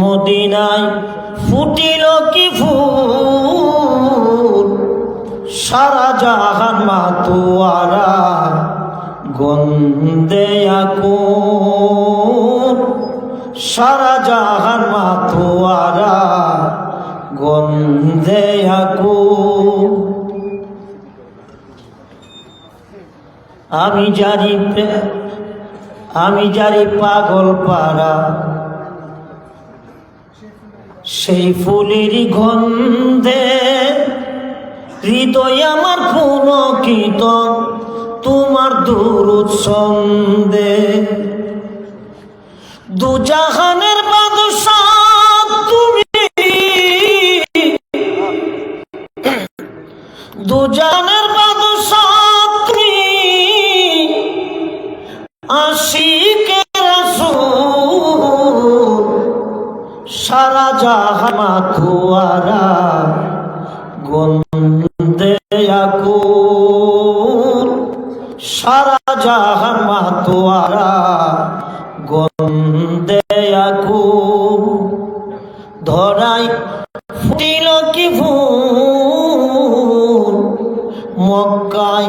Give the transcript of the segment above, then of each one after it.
মদিনায় ফুটিল কি ফুল, সারা জাহান মাতোয়ারা গন্ধে আকুল, সারা জাহান মাতোয়ারা গন্ধে আকুল। আমি জারি পাগল পারা, সেই ফুলের গন্ধে হৃদয় আমার পুলকিত, তোমার দুরূদ ছন্দে। দুজাহানের বাদশাহ তুমি, দুজাহানের বাদশাহ তুমি, আশিকে রাসূল, সারা জাহান মাতোয়ারা গন্ধে আকুল, সারা জাহান মাতোয়ারা গন্ধে আকুল। ধরাই ফুটিল কি ফুল, মক্কায়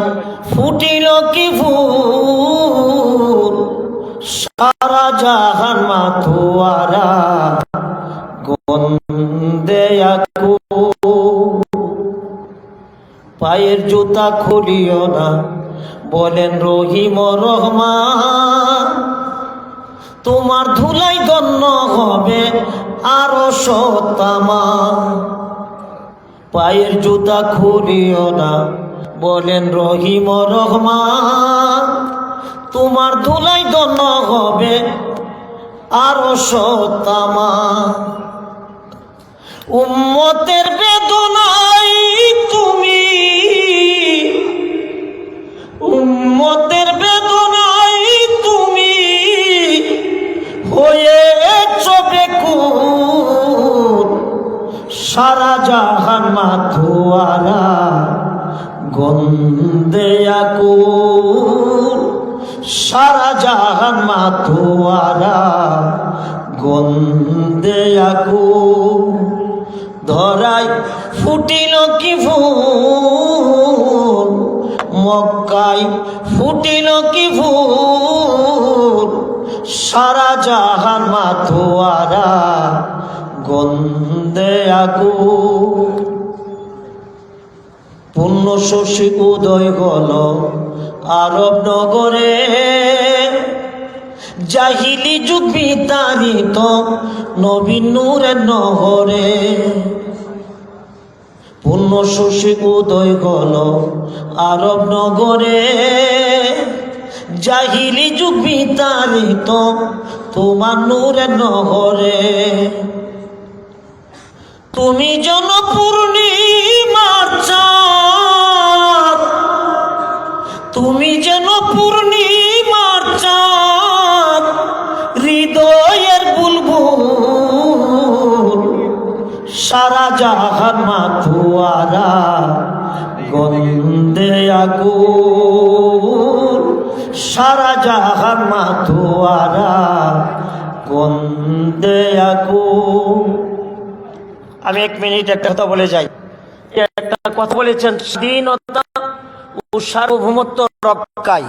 ফুটিল কি ফুল, সারা জাহান মাতোয়ারা গন্ধে আকুল। পায়ের জুতা খুলিও না, বলেন রহিম রহমান, তোমার ধুলাই ধন্য হবে আরো শতামা। পায়ের জুতা খুলিও না, বলেন রহিম রহমান, তোমার ধুলাই ধন্য হবে আরো শতামা। উম্মতের বেদনাই তুমি, উম্মতের বেদনাই তুমি হয়েছ বেকুল, সারা জাহান মাতোয়ারা গন্ধে আকুল, সারা জাহান মাতোয়ারা গন্ধে আকুল। ধরাই ফুটিল কি ফুল, মক্কায় ফুটিল কি ফুল, সারা জাহান মাতোয়ারা গন্ধে আকুল। পূর্ণ শশী উদয় হল আরব নগরে, জাহিলি যুগ বিতাড়িত নবীন নূরের নহরে। পূর্ণ শশী উদয় হল আরব নগরে, জাহিলি যুগ বিতাড়িত তোমার নূরের নহরে। তুমি যেন পূর্ণিমার চাঁদ, তুমি যেন পূর্ণিমার চাঁদ, হৃদয়ের বুলবুল, সারা জাহান মাতোয়ারা গন্ধে আকুল, সারা জাহান মাতোয়ারা গন্ধে আকুল। আমি 1 মিনিট একটা কথা বলে যাই। একটা কথা বলেছেন, স্বাধীনতা ও সার্বভৌমত্ব রক্ষায়,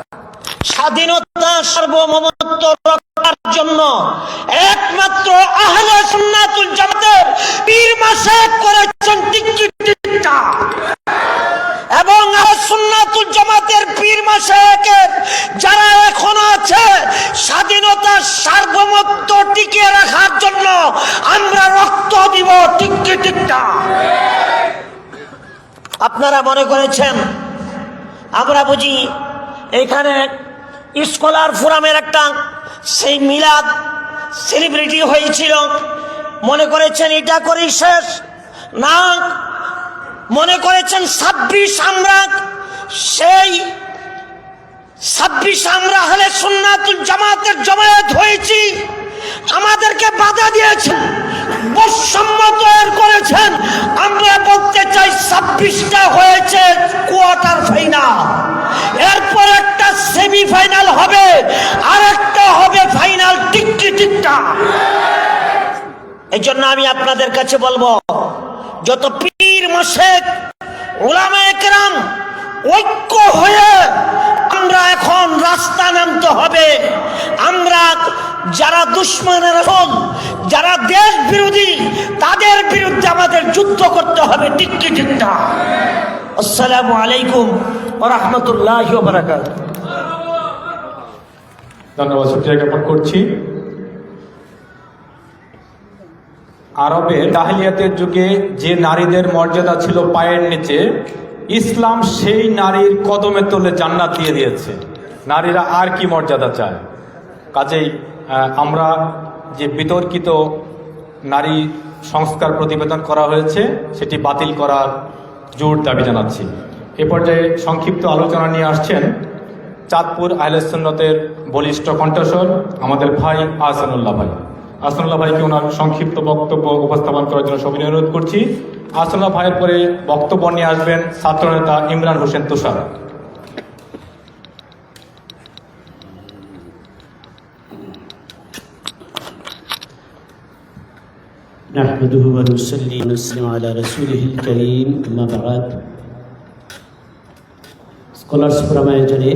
স্বাধীনতা সার্বভৌমত্ব রক্ষার জন্য একমাত্র আহলে সুন্নাতুল জামাতের পীর মাশায়েখ করেছেন টিকটিকা, এবং আহলে সুন্নাতুল জামাতের পীর মাশায়েখের যারা এখন আছে, স্বাধীনতা সার্বভৌমত্ব টিকিয়ে রাখার জন্য আমরা রক্ত দিব টিকটিকা। আপনারা মনে করেছেন আমরা বুঝি এখানে স্কলার ফোরামের একটা সেই মিলাদ সেলিব্রিটি হয়েছিল, মনে করেছেন এটা করেই শেষ না। মনে করেছেন 26 আমরা সেই 26 আমরা আহলে সুন্নাতুল জামাতের জমায়েত হয়েছি, আমাদেরকে বাধা দিয়েছেন, বৈষম্য তৈরি করেছেন। আমরা বলতে চাই 26টা হয়েছে কোয়ার্টার ফাইনাল, এরপর একটা সেমিফাইনাল হবে, আর একটা হবে ফাইনাল এই জন্য আমি আপনাদের কাছে বলবো, যত পীর মুর্শিদ উলামায়ে কেরাম ঐক্য হয়ে আমরা এখন রাস্তা নামতে হবে। আমরা যারা দুশ্মনের রাসূল, যারা দেশ বিরোধী, তাদের বিরুদ্ধে আমাদের যুদ্ধ করতে হবে। ঠিক কি ঠিক না? আসসালামু আলাইকুম ওয়া রাহমাতুল্লাহি ওয়া বারাকাতুহু। ধন্যবাদ, শুকরিয়া জ্ঞাপন করছি। আরবের জাহেলিয়াতের যুগে যে নারীদের মর্যাদা ছিল পায়ের নিচে, ইসলাম সেই নারীর কদমে তলে জান্নাত দিয়ে দিয়েছে। নারীরা আর কি মর্যাদা চায়? কাজেই আমরা যে বিতর্কিত নারী সংস্কার প্রতিবেদন করা হয়েছে সেটি বাতিল করার জোর দাবি জানাচ্ছি। এ পর্যায়ে সংক্ষিপ্ত আলোচনা নিয়ে আসছেন চাঁদপুর আহলে সুন্নতের বলিষ্ঠ কণ্ঠস্বর আমাদের ভাই আহসানুল্লাহ ভাই। আহসানুল্লাহ ভাইকে ওনার সংক্ষিপ্ত বক্তব্য উপস্থাপন করার জন্য সবিনয় অনুরোধ করছি। আহসানুল্লাহ ভাইয়ের পরে বক্তব্য নিয়ে আসবেন ছাত্রনেতা ইমরান হোসেন তুষার। نحمده ونصلي ونسلم على رسوله الكريم أما بعد। স্কলার্স ফোরাম আয়োজনে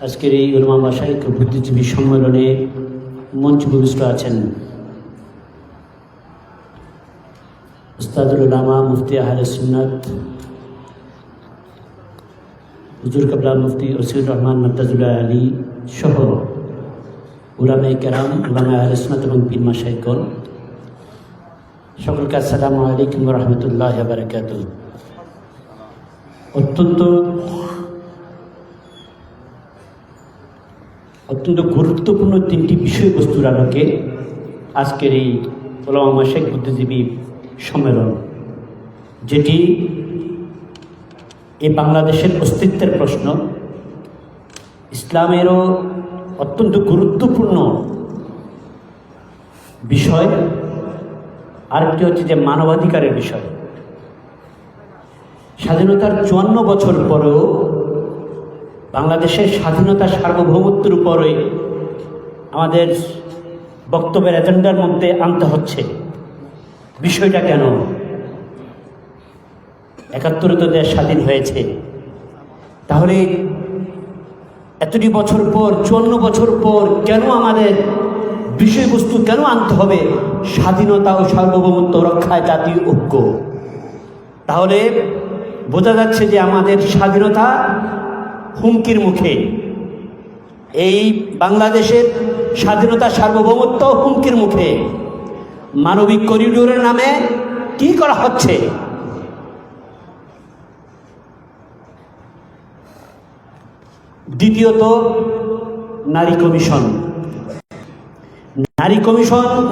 আজকের এই উলামা মাশায়েখ বুদ্ধিজীবী সম্মেলনে মঞ্চে উপবিষ্ট আছেন উস্তাদুল উলামা মুফতি আহলে সুন্নাত হুজুর কিবলা মুফতি ওসিউর রহমান মার্তাজুল্লাহ আলী সহ উলামায়ে কেরাম, উলামায়ে আহলে সুন্নাত এবং পীর মাশায়েখগণ, সকলকে আসসালামু আলাইকুম ওয়া রাহমাতুল্লাহি ওয়া বারাকাতুহু। অত্যন্ত গুরুত্বপূর্ণ তিনটি বিষয়বস্তুর আলোকে আজকের এই উলামা মাশায়েখ বুদ্ধিজীবী সম্মেলন, যেটি এই বাংলাদেশের অস্তিত্বের প্রশ্ন, ইসলামেরও অত্যন্ত গুরুত্বপূর্ণ বিষয়, আরেকটি হচ্ছে যে মানবাধিকারের বিষয়। স্বাধীনতার 54 বছর পরেও বাংলাদেশের স্বাধীনতা সার্বভৌমত্বের উপরে আমাদের বক্তব্যের এজেন্ডার মধ্যে আনতে হচ্ছে। বিষয়টা কেন? 71 তো দেশ স্বাধীন হয়েছে, তাহলে এতটি বছর পর, 54 বছর পর কেন আমাদের বিষয়বস্তু কেন আনতে হবে স্বাধীনতা ও সার্বভৌমত্ব রক্ষায় জাতীয় ঐক্য? তাহলে বোঝা যাচ্ছে যে আমাদের স্বাধীনতা হুমকির মুখে। এই বাংলাদেশের স্বাধীনতা সার্বভৌমত্ব হুমকির মুখে। মানবিক করিডোরের নামে কি করা হচ্ছে? দ্বিতীয়ত, নারী কমিশন।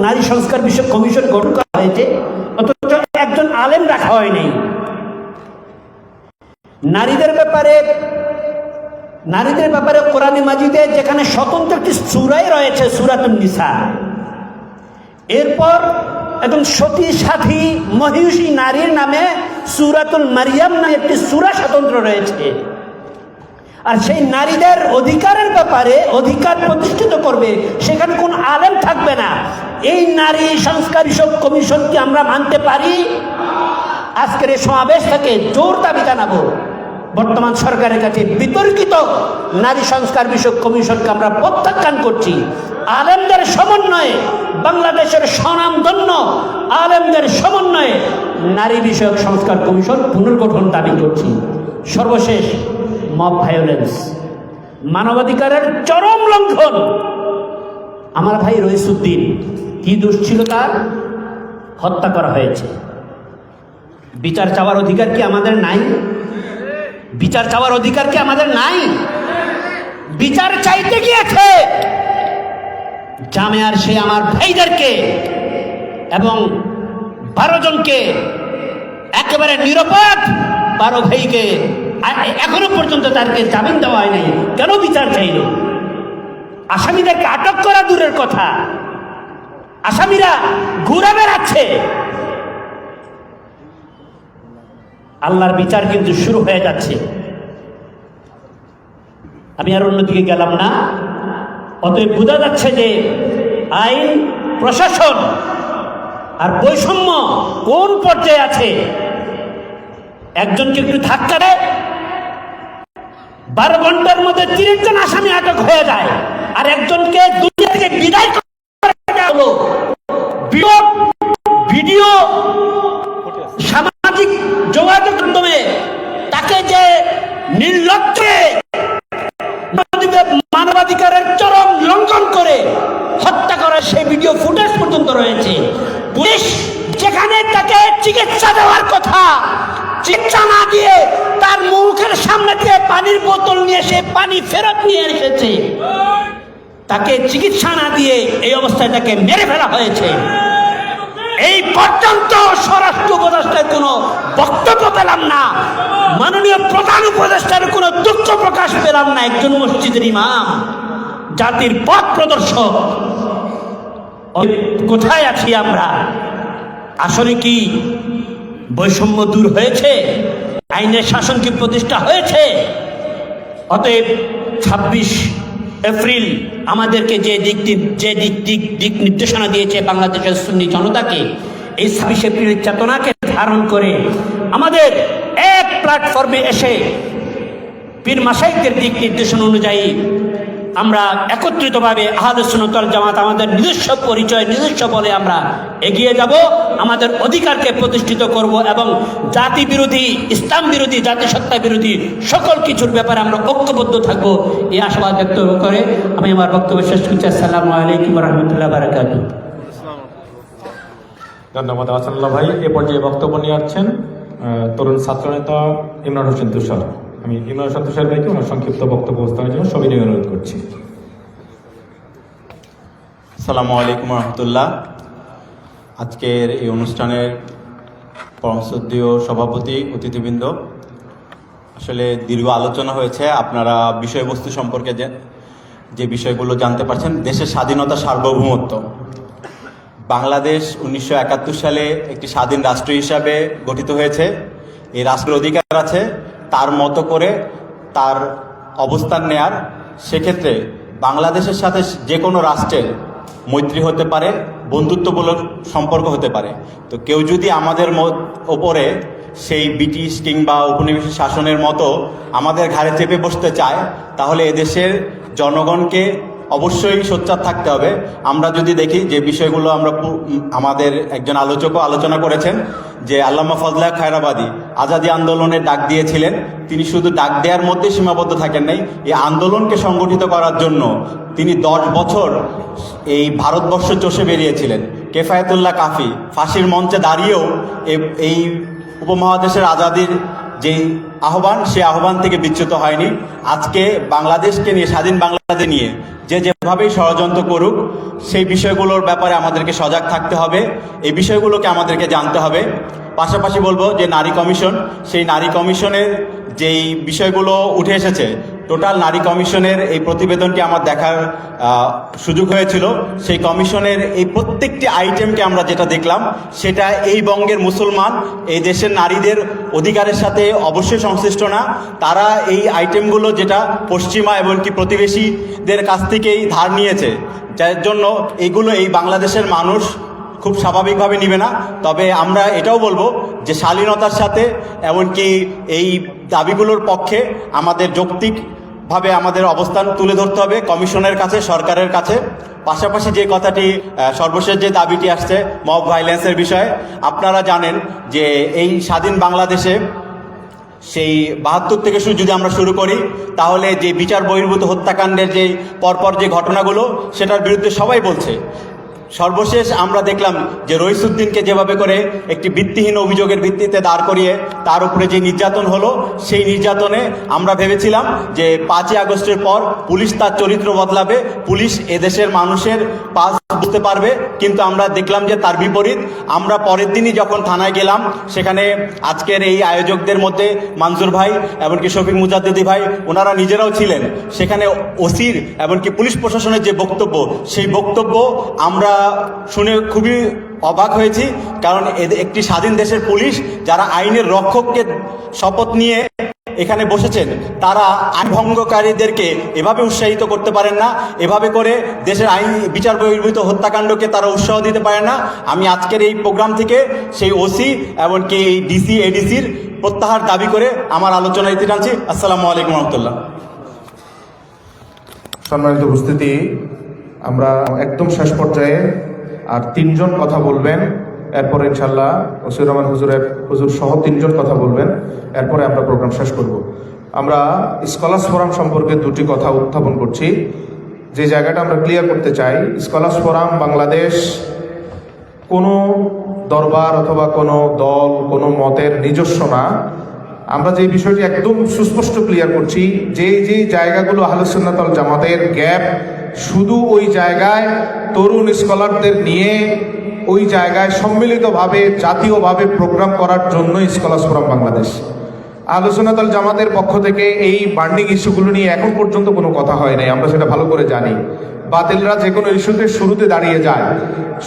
নারী সংস্কার বিষয়ক কমিশন গঠন করা হয়েছে, অথচ একজন আলেম রাখা হয়নি। নারীদের ব্যাপারে কোরআনে মাজিদে যেখানে স্বতন্ত্র একটি সূরাই রয়েছে, সূরাতুন নিসা, এরপর একজন সতী সাথী মহিষী নারীর নামে সূরাতুল মারিয়াম নামে একটি সূরা স্বতন্ত্র রয়েছে। আর সেই নারীদের অধিকারের ব্যাপারে অধিকার প্রতিষ্ঠিত করবে, সেখানে কোন আলেম থাকবে না। এই নারী সংস্কার বিষয়ক কমিশনকে আমরা মানতে পারি? আজকের এই সমাবেশ থেকে জোর দাবি জানাবো, বর্তমান সরকারের কাছে বিতর্কিত নারী সংস্কার বিষয়ক কমিশনকে আমরা প্রত্যাখ্যান করছি। আলেমদের সমন্বয়ে, বাংলাদেশের স্বনামধন্য আলেমদের সমন্বয়ে নারী বিষয়ক সংস্কার কমিশন পুনর্গঠন দাবি করছি। সর্বশেষ, মব ভায়োলেন্স, মানবাধিকারের চরম লঙ্ঘন। আমার ভাই রইসুদ্দিন, কি দোষ ছিল তার? হত্যা করা হয়েছে। বিচার চাওয়ার অধিকার কি আমাদের নাই? বিচার চাওয়ার অধিকার কি আমাদের নাই? বিচার চাইতে গিয়েছে জামিয়ার সে আমার ভাইদেরকে এবং 12 জনকে, একেবারে নিরপরাধ 12 ভাইকে এখনো পর্যন্ত তাদেরকে জামিন দেওয়া হয় নাই। কেন বিচার চাইল? আসামিদেরকে আটক করা দূরের কথা, আসামিরা ঘুরে বেড়াচ্ছে। আল্লাহর বিচার কিন্তু শুরু হয়ে যাচ্ছে। আমি আর অন্যদিকে গেলাম না। অতএব বোঝা যাচ্ছে যে আইন প্রশাসন আর বৈষম্য কোন পর্যায়ে আছে? একজনকে একটু ধাক্কা দেয়, 12 ঘন্টার মধ্যে 30 জন আসামি আটক হয়ে যায়, আর একজনকে দুনিয়া থেকে বিদায় করে দেওয়া হলো। ভিডিও সামাজিক যোগাযোগ মাধ্যমে তাকে যে নির্লজ্জে মানবাধিকারের চরম লঙ্ঘন করে হত্যা করার সেই ভিডিও ফুটেজ পর্যন্ত রয়েছে। পুলিশ যেখানে তাকে চিকিৎসা দেওয়ার কথা, চিকিৎসা না দিয়ে তার মুখের সামনে দিয়ে পানির বোতল নিয়ে সে পানি ফেরত নিয়ে এসেছে। তাকে চিকিৎসা না দিয়ে এই অবস্থায় তাকে মেরে ফেলা হয়েছে। এই পর্যন্ত স্বরাষ্ট্র উপদেষ্টার কোনো বক্তব্য পেলাম না, মাননীয় প্রধান উপদেষ্টার কোনো দুঃখ প্রকাশ পেলাম না। একজন মসজিদের ইমাম, জাতির পথ প্রদর্শক, কোথায় আছি আমরা? আসলে কি বৈষম্য দূর হয়েছে? আইনের শাসন কি প্রতিষ্ঠা হয়েছে? অতএব 26 এপ্রিল আমাদেরকে যে দিক নির্দেশনা দিয়েছে বাংলাদেশের সুন্নি জনতাকে, এই 26 এপ্রিলের চেতনাকে ধারণ করে আমাদের এক প্ল্যাটফর্মে এসে পীর মাশায়েখদের দিক নির্দেশনা অনুযায়ী আমরা একত্রিতভাবে আহলে সুন্নাত ওয়াল জামাত আমাদের নিজস্ব পরিচয়, নিজস্ব বলে আমরা এগিয়ে যাব, আমাদের অধিকারকে প্রতিষ্ঠিত করব এবং জাতি বিরোধী, ইসলাম বিরোধী, জাতিসত্তা বিরোধী সকল কিছুর ব্যাপারে আমরা ঐক্যবদ্ধ থাকব, এই আশাবাদ ব্যক্ত করে আমি আমার বক্তব্য শেষ করছি। আসসালামু আলাইকুম ওয়া রাহমাতুল্লাহি ওয়া বারাকাতুহু। ধন্যবাদ আহসানুল্লাহ ভাই। এ পর্যায়ে বক্তব্য নিয়ে আসছেন তরুণ ছাত্রনেতা ইমরান হোসেন তুষার। আমি ইমরান হোসেন তুষার ভাইকে ওনার সংক্ষিপ্ত বক্তব্য উপস্থাপনের জন্য সবিনয় অনুরোধ করছি। আসসালামু আলাইকুম রহমতুল্লাহ। আজকের এই অনুষ্ঠানের পরম শ্রদ্ধেয় সভাপতি, অতিথিবৃন্দ, আসলে দীর্ঘ আলোচনা হয়েছে। আপনারা বিষয়বস্তু সম্পর্কে যে বিষয়গুলো জানতে পারছেন, দেশের স্বাধীনতা, সার্বভৌমত্ব। বাংলাদেশ 1971 সালে একটি স্বাধীন রাষ্ট্র হিসাবে গঠিত হয়েছে। এই রাষ্ট্রের অধিকার আছে তার মতো করে তার অবস্থান নেয়ার। সেক্ষেত্রে বাংলাদেশের সাথে যে কোনো রাষ্ট্রের মৈত্রী হতে পারে, বন্ধুত্বমূলক সম্পর্ক হতে পারে। তো কেউ যদি আমাদের ওপরে সেই ব্রিটিশ কিংবা উপনিবেশিক শাসনের মতো আমাদের ঘাড়ে চেপে বসতে চায়, তাহলে এদেশের জনগণকে অবশ্যই সোচ্চার থাকতে হবে। আমরা যদি দেখি যে বিষয়গুলো আমাদের একজন আলোচকও আলোচনা করেছেন, যে আল্লামা ফজলে হক খায়রাবাদী আজাদী আন্দোলনের ডাক দিয়েছিলেন। তিনি শুধু ডাক দেওয়ার মধ্যে সীমাবদ্ধ থাকেন নাই, এই আন্দোলনকে সংগঠিত করার জন্য তিনি 10 বছর এই ভারতবর্ষ চষে বেরিয়েছিলেন। কেফায়েতুল্লাহ কাফি ফাঁসির মঞ্চে দাঁড়িয়েও এই উপমহাদেশের আজাদির যেই আহ্বান, সে আহ্বান থেকে বিচ্যুত হয়নি। আজকে বাংলাদেশকে নিয়ে, স্বাধীন বাংলাদেশ নিয়ে যেভাবেই ষড়যন্ত্র করুক, সেই বিষয়গুলোর ব্যাপারে আমাদেরকে সজাগ থাকতে হবে, এই বিষয়গুলোকে আমাদেরকে জানতে হবে। পাশাপাশি বলবো যে নারী কমিশন, সেই নারী কমিশনের যেই বিষয়গুলো উঠে এসেছে, টোটাল নারী কমিশনের এই প্রতিবেদনটি আমার দেখার সুযোগ হয়েছিল। সেই কমিশনের এই প্রত্যেকটি আইটেমকে আমরা যেটা দেখলাম, সেটা এই বঙ্গের মুসলমান, এই দেশের নারীদের অধিকারের সাথে অবশ্যই সংশ্লিষ্ট না। তারা এই আইটেমগুলো যেটা পশ্চিমা এমনকি প্রতিবেশীদের কাছ থেকেই ধার নিয়েছে, যার জন্য এইগুলো এই বাংলাদেশের মানুষ খুব স্বাভাবিকভাবে নিবে না। তবে আমরা এটাও বলবো যে শালীনতার সাথে এমনকি এই দাবিগুলোর পক্ষে আমাদের যৌক্তিকভাবে আমাদের অবস্থান তুলে ধরতে হবে কমিশনের কাছে, সরকারের কাছে। পাশাপাশি যে কথাটি সর্বশেষ যে দাবিটি আসছে মব ভাইলেন্সের বিষয়ে, আপনারা জানেন যে এই স্বাধীন বাংলাদেশে সেই 72 থেকে যদি আমরা শুরু করি, তাহলে যে বিচার বহির্ভূত হত্যাকাণ্ডের যে পরপর যে ঘটনাগুলো, সেটার বিরুদ্ধে সবাই বলছে। সর্বশেষ আমরা দেখলাম যে রইসুদ্দিনকে যেভাবে করে একটি ভিত্তিহীন অভিযোগের ভিত্তিতে দাঁড় করিয়ে তার উপরে যে নির্যাতন হলো, সেই নির্যাতনে আমরা ভেবেছিলাম যে 5ই আগস্টের পর পুলিশ তার চরিত্র বদলাবে, পুলিশ এদেশের মানুষের পাশ বুঝতে পারবে, কিন্তু আমরা দেখলাম যে তার বিপরীত। আমরা পরের দিনই যখন থানায় গেলাম, সেখানে আজকের এই আয়োজকদের মধ্যে মানজুর ভাই এমনকি শফিক মুজাদ্দিদি ভাই, ওনারা নিজেরাও ছিলেন সেখানে। ওসির এমনকি পুলিশ প্রশাসনের যে বক্তব্য, সেই বক্তব্য আমরা শুনে খুবই অবাক হয়েছি। কারণ একটি স্বাধীন দেশের পুলিশ, যারা আইনের রক্ষককে শপথ নিয়ে এখানে বসেছেন তারা আইন ভঙ্গকারীদেরকে এভাবে উৎসাহিত করতে পারেন না, এভাবে করে দেশের আইন বিচার বহির্ভূত হত্যাকাণ্ডকে তারা উৎসাহ দিতে পারেন না। আমি আজকের এই প্রোগ্রাম থেকে সেই ওসি এমনকি এই ডিসি এডিসির প্রত্যাহার দাবি করে আমার আলোচনা দিতে টানছি। আসসালামু আলাইকুম রহমতুল্লাহ। সম্মানিত উপস্থিতি, আমরা একদম শেষ পর্যায়ে আর 3 জন কথা বলবেন, এরপরে ইনশাল্লাহ ওসির রহমান হুজুর সহ 3 জন কথা বলবেন, এরপরে আমরা প্রোগ্রাম শেষ করব। আমরা স্কলার্স ফোরাম সম্পর্কে 2টি কথা উত্থাপন করছি। যে জায়গাটা আমরা ক্লিয়ার করতে চাই, স্কলার্স ফোরাম বাংলাদেশ কোনো দরবার অথবা কোনো দল, কোনো মতের নিজস্ব না। আমরা যে বিষয়টি একদম সুস্পষ্ট ক্লিয়ার করছি, যে জায়গাগুলো আহলে সুন্নাত ওয়াল জামাতের গ্যাপ, শুধু ওই জায়গায় তরুণ স্কলারদের নিয়ে ওই জায়গায় সম্মিলিতভাবে জাতীয়ভাবে প্রোগ্রাম করার জন্য স্কলার্স ফোরাম বাংলাদেশ। আহলে সুন্নাত ওয়াল জামাতের পক্ষ থেকে এই বার্নিং ইস্যুগুলো নিয়ে এখন পর্যন্ত কোনো কথা হয় নাই, আমরা সেটা ভালো করে জানি। বাতিলরা যে কোনো ইস্যুতে শুরুতে দাঁড়িয়ে যায়,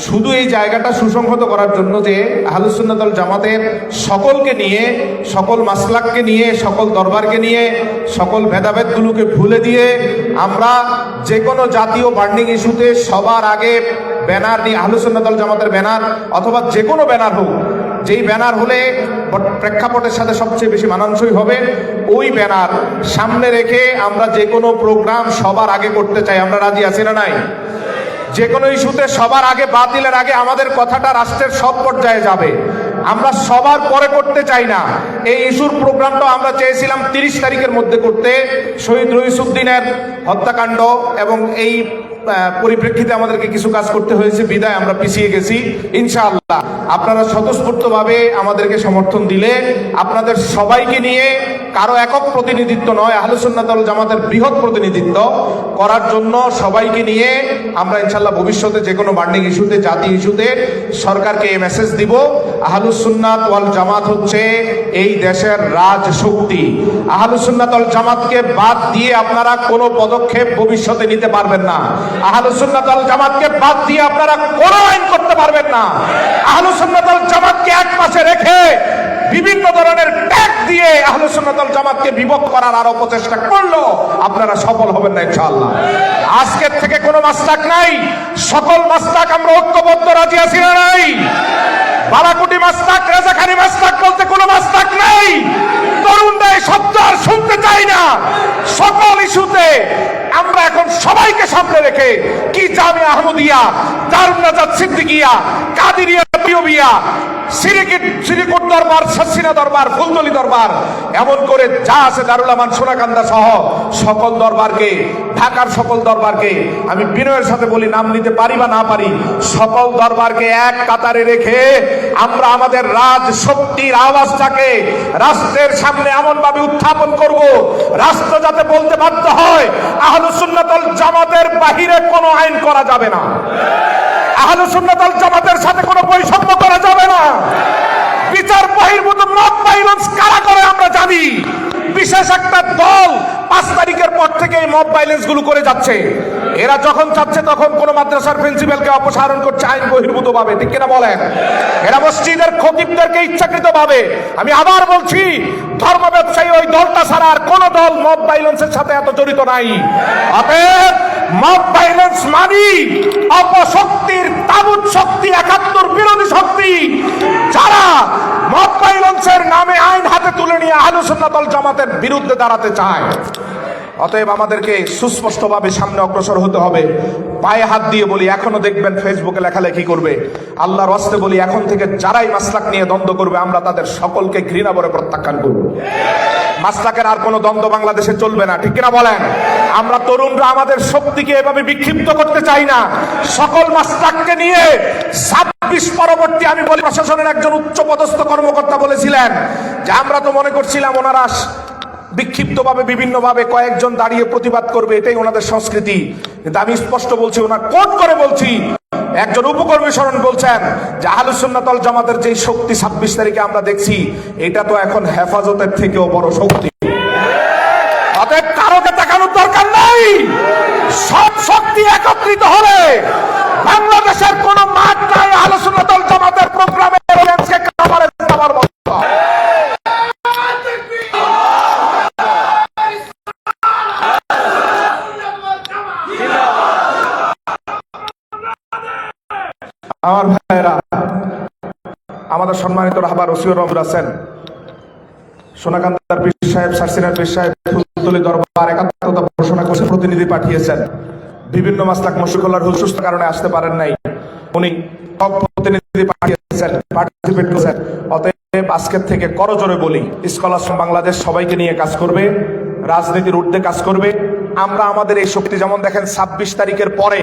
শুধু এই জায়গাটা সুসংহত করার জন্য যে আহলে সুন্নাত ওয়াল জামাতের সকলকে নিয়ে, সকল মাসলাককে নিয়ে, সকল দরবারকে নিয়ে, সকল ভেদাভেদগুলোকে ভুলে দিয়ে আমরা যে কোনো জাতীয় বার্নিং ইস্যুতে সবার আগে ব্যানার নিয়ে, আহলে সুন্নাত ওয়াল জামাতের ব্যানার অথবা যে কোনো ব্যানার হোক, যেই ব্যানার হলে প্রেক্ষাপটের সাথে সবচেয়ে বেশি মানানসই হবে, ওই ব্যানার সামনে রেখে আমরা যে কোনো প্রোগ্রাম সবার আগে করতে চাই। আমরা রাজি আছি না নাই? যে কোনো ইস্যুতে সবার আগে, বাতিলের আগে আমাদের কথাটা রাষ্ট্রের সব পর্যায়ে যাবে। আমরা সবার পরে করতে চাই না। এই ইস্যুর প্রোগ্রামটা আমরা চেয়েছিলাম 30 তারিখের মধ্যে করতে, শহীদ রইসুদ্দিনের হত্যাকাণ্ড এবং এই পরিপ্রেক্ষিতে আমাদেরকে কিছু কাজ করতে হয়েছে, বিদায় আমরা পিছিয়ে গেছি। ইনশাআল্লাহ আপনারা স্বতঃস্ফূর্তভাবে আমাদেরকে সমর্থন দিলে আপনাদের সবাইকে নিয়ে, কারো একক প্রতিনিধিত্ব নয়, আহলে সুন্নাত ওয়াল জামাতের বৃহৎ প্রতিনিধিত্ব করার জন্য সবাইকে নিয়ে আমরা ইনশাআল্লাহ ভবিষ্যতে যে কোনো বার্নিং ইস্যুতে, জাতীয় ইস্যুতে সরকারকে এই মেসেজ দিব, আহলে সুন্নাত ওয়াল জামাত হচ্ছে এই দেশের রাজশক্তি। আহলে সুন্নাত ওয়াল জামাতকে বাদ দিয়ে আপনারা কোনো পদক্ষেপ ভবিষ্যতে নিতে পারবেন না। আহলে সুন্নাত ওয়াল জামাতকে বাদ দিয়ে আপনারা কোনো আইন করতে পারবেন না। আহলে সুন্নাত ওয়াল জামাতকে এক পাশে রেখে বিভিন্ন ধরনের ট্যাগ দিয়ে আহলে সুন্নাত ওয়াল জামাতকে বিভক্ত করার আরো প্রচেষ্টা করলো আপনারা সফল হবেন না ইনশাআল্লাহ। আজকের থেকে কোনো মাসলাক নাই, সকল মাসলাক আমরা ঐক্যবদ্ধ রাজি আছি না নাই? বালাকুটি মাসলাক, রেজাখানি মাসলাক বলতে কোনো মাসলাক নাই। তরুণরা এই শব্দ আর শুনতে চাই না। সকল ইস্যুতে আমরা এখন সবাইকে সামনে রেখে, কি জামিয়া আহমদিয়া, দারুন নাজাত সিদ্দিকিয়া, কাদিরিয়া, তিওবিয়া, সিরিকুট দরবার, শাসিনা দরবার, ফুলতলি দরবার, এমন করে যা আছে দারুল আমান, সোনাকান্দা সহ সকল দরবারকে, ঢাকার সকল দরবারকে আমি বিনয়ের সাথে বলি, নাম নিতে পারি বা না পারি, সকল দরবারকে এক কাতারে রেখে আমরা আমাদের রাজশক্তির আওয়াজটাকে রাষ্ট্রের সামনে এমন ভাবে উত্থাপন করব, রাষ্ট্র যাতে বলতে বাধ্য হয় আহলে সুন্নাত ওয়াল জামাতের বাহিরে কোনো আইন করা যাবে না, আহলে সুন্নাত ওয়াল জামাতের সাথে কোনো বৈষম্য করা যাবে না। বিচার বহির্ভূত মত ভাইলেন্স কারা করে আমরা জানি। বিশেষ একটা দল 5 তারিখের পর থেকে এই মব ভাইলেন্স গুলো করে যাচ্ছে। এরা যখন চাচ্ছে তখন কোন মাদ্রাসার প্রিন্সিপালকে অপসারণ করছে আইন বহির্ভূত ভাবে, ঠিক কিনা বলেন? এরা মসজিদের খতিবদেরকে ইচ্ছাকৃত ভাবে, আমি আবার বলছি, ধর্ম ব্যবসায়ী ওই দলটা ছাড়া আর কোন দল মব ভাইলেন্সের সাথে এত জড়িত নাই। অতএব মব ভাইলেন্স মানি অপশক্তির তাগুত শক্তি, 71 বিরোধী শক্তি, যারা মব ভাইলেন্সের নামে আইন হাতে তুলে নিয়ে আহলে সুন্নাত ওয়াল জামাতের বিরুদ্ধে দাঁড়াতে চায়। অতএব আমাদেরকে সুস্পষ্টভাবে সামনে অগ্রসর হতে হবে। পায়ে হাত দিয়ে বলি, এখনো দেখবেন ফেসবুকে লেখালেখি করবে, আল্লাহর ওয়াস্তে বলি, এখন থেকে যারাই মাসলাক নিয়ে দ্বন্দ্ব করবে আমরা তাদের সকলকে ঘৃণা ভরে প্রত্যাখ্যান করব। মাসলাকের আর কোনো দ্বন্দ্ব বাংলাদেশে চলবে না, ঠিক কিনা বলেন? আমরা তরুণরা আমাদের শক্তিকে এভাবে বিক্ষিপ্ত করতে চাই না। সকল মাসলাককে নিয়ে 26 পরবর্তী, আমি বলি, প্রশাসনের একজন উচ্চপদস্থ কর্মকর্তা বলেছিলেন যে আমরা তো মনে করছিলাম ওনারা বিক্ষিপ্তভাবে বিভিন্নভাবে কয়েকজন দাঁড়িয়ে প্রতিবাদ করবে, এটাই ওনাদের সংস্কৃতি। কিন্তু আমি স্পষ্ট বলছি, ওনার কোট করে বলছি, একজন উপকর্মী স্মরণ বলছেন যে আহলে সুন্নাত ওয়াল জামাতের যে শক্তি 26 তারিখে আমরা দেখছি, এটা তো এখন হেফাজতের থেকেও বড় শক্তি। অতএব কারোকে তাকানোর দরকার নাই। সব শক্তি একত্রিত হলে বাংলাদেশের কোন মাঠ নাই আহলে সুন্নাত ওয়াল জামাতের প্রোগ্রামে আমার ভাইয়েরা, আমাদের সম্মানিত রাহবার ওসিউর রহমান আছেন, সোনাকান্দার পীর সাহেব, সারসিনার পীর সাহেব ফুলতলি দরবার একাত্মতা ঘোষণা করে প্রতিনিধি পাঠিয়েছেন। বিভিন্ন মাসলাক মশিকুল্লাহর সুস্থ কারণে আসতে পারেন নাই, উনি প্রতিনিধি পাঠিয়েছেন, পার্টিসিপেট করেছেন। অতএব আজকের থেকে করজোরে বলি, স্কলারশিপ বাংলাদেশ সবাইকে নিয়ে কাজ করবে, রাজনীতির ঊর্ধ্বে কাজ করবে। আমরা আমাদের এই শক্তি, যেমন দেখেন 26 তারিখের পরে,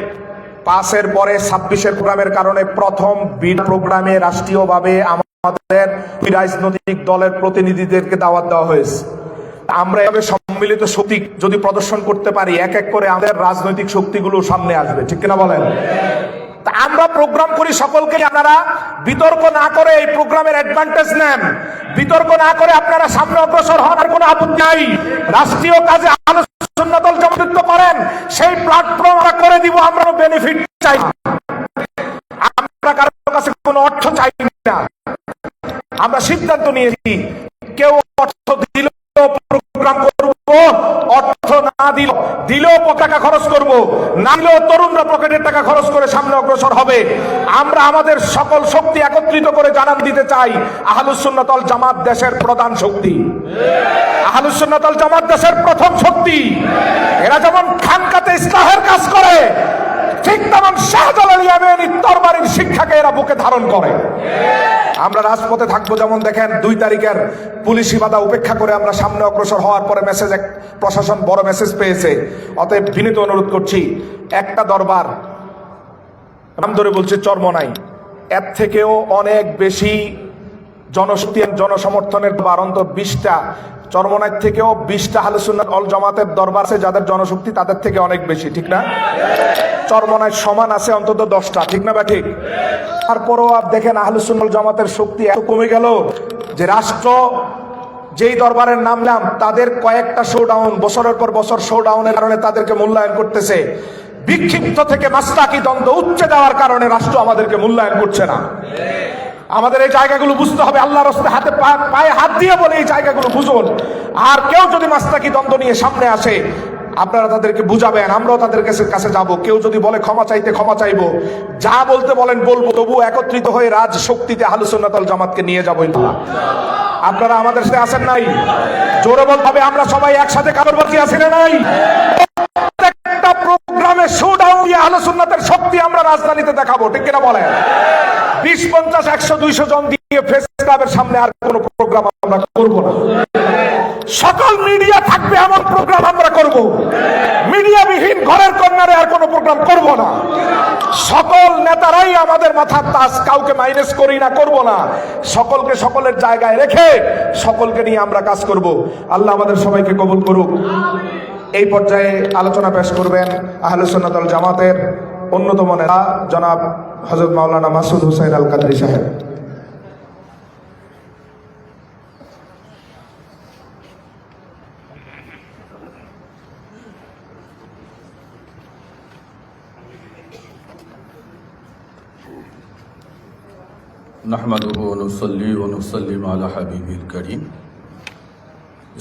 5-এর পরে 26-এর প্রোগ্রামের কারণে প্রথম বিড প্রোগ্রামে রাষ্ট্রীয়ভাবে আমাদের রাজনৈতিক দলের প্রতিনিধিদেরকে দাওয়াত দেওয়া হয়েছে। আমরা এভাবে সম্মিলিত শক্তি যদি প্রদর্শন করতে পারি, এক এক করে আমাদের রাজনৈতিক শক্তিগুলো সামনে আসবে, ঠিক কিনা বলেন? তা আমরা প্রোগ্রাম করি সকলকে, আপনারা বিতর্ক না করে এই প্রোগ্রামের অ্যাডভান্টেজ নেন, বিতর্ক না করে আপনারা সামনে অগ্রসর হন, আর কোনো আপত্তি নাই। রাষ্ট্রীয় কাজে আলোচনা দল যুক্ত করেন, সেই প্ল্যাটফর্ম আমরা করে দিব। আমরা বেনিফিট চাই না, আমরা কারোর কাছে কোনো অর্থ চাই না। আমরা সিদ্ধান্ত নিয়েছি, কেউ অর্থ দিল প্রোগ্রাম করব, অর্থ না দিলেও টাকা খরচ করব, না দিলেও তরুণরা পকেটের টাকা খরচ করে সামনে অগ্রসর হবে। আমরা আমাদের সকল শক্তি একত্রিত করে জানান দিতে চাই, আহলুস সুন্নাত ওয়াল জামাত দেশের প্রধান শক্তি, আহলুস সুন্নাত ওয়াল জামাত দেশের প্রথম শক্তি। এরা যেমন খানকাতে ইসলাহের কাজ করে, ঠিক তেমন শাহজালাল ইয়ামানির তরবারির শিক্ষাকে এরা বুকে ধারণ করে। আমরা রাজপথে থাকবো, যেমন দেখেন 2 তারিখের পুলিশি বাধা উপেক্ষা করে আমরা সামনে অগ্রসর হওয়ার পরে প্রশাসন বড় মেসেজ পেয়েছে। অতএব বিনীত অনুরোধ করছি, একটা দরবার, নাম ধরে বলছি চরমনাই, এর থেকেও অনেক বেশি জনশক্তি জনসমর্থনের দরবার, অন্তত 20টা, চরমনাই থেকেও 20টা আহলুস সুন্নাত ওয়াল জামাতের দরবার আছে, যাদের জনশক্তি তাদের থেকে অনেক বেশি, ঠিক না? চরমনায় সমান আছে অন্তত 10টা, ঠিক না বা ঠিক? তারপরও আপ দেখেন আহলুস সুন্নাত ওয়াল জামাতের শক্তি এত কমে গেল যে রাষ্ট্র যেই দরবারের নাম নাম তাদের কয়েকটা শোডাউন, বছরের পর বছর শোডাউনের কারণে তাদেরকে মূল্যায়ন করতেছে। বিক্ষিপ্ত থেকে মাসলাকি দ্বন্দ্ব উচ্চে যাওয়ার কারণে রাষ্ট্র আমাদেরকে মূল্যায়ন করছে না। আমাদের এই জায়গাগুলো বুঝতে হবে, আল্লাহর রাস্তে হাতে পায়ে হাত দিয়ে বলে এই জায়গাগুলো বুঝুন। আর কেউ যদি মাসলাকি দ্বন্দ্ব নিয়ে সামনে আসে, আপনারা তাদেরকে বুঝাবেন, আমরাও তাদের কাছে যাব। কেউ যদি বলে ক্ষমা চাইতে ক্ষমা চাইবো, যা বলতে বলেন বলবো, তবু একত্রিত হয়ে রাজ শক্তিতে আহলুস সুন্নাত ওয়াল জামাতকে নিয়ে যাবো ইনশাআল্লাহ। আপনারা আমাদের সাথে আসেন নাই? জোরে বলতে হবে, আমরা সবাই একসাথে কাপড় বাকি আছি না নাই? প্রত্যেকটা প্রোগ্রামে শোডাউন দিয়ে আহলুস সুন্নাতের শক্তি আমরা রাজধানীতে দেখাবো, ঠিক কিনা বলেন? 20, 50, 100, 200 জন দিয়ে প্রেস ক্লাবের সামনে আর কোনো প্রোগ্রাম আমরা করব না। সকল মিডিয়া থাকবে এমন প্রোগ্রাম আমরা করব। মিডিয়াবিহীন ঘরের কর্নারে আর কোনো প্রোগ্রাম করব না। সকল নেতারাই আমাদের মাথার তাজ, কাউকে মাইনাস করি না, করব না। সকলকে সকলের জায়গায় রেখে সকলকে নিয়ে আমরা কাজ করব। আল্লাহ আমাদের সবাইকে কবুল করুক। এই পর্যায়ে আলোচনা পেশ করবেন আহলুস সুন্নাত ওয়াল জামাতের অন্যতম নেতা জনাব হযরত মাওলানা মাসুদ হুসাইন আল কাদরি সাহেব। নাহমাদুহু ওয়া নুসাল্লি ওয়া নুসাল্লিমু আলা হাবিবিল কারীম।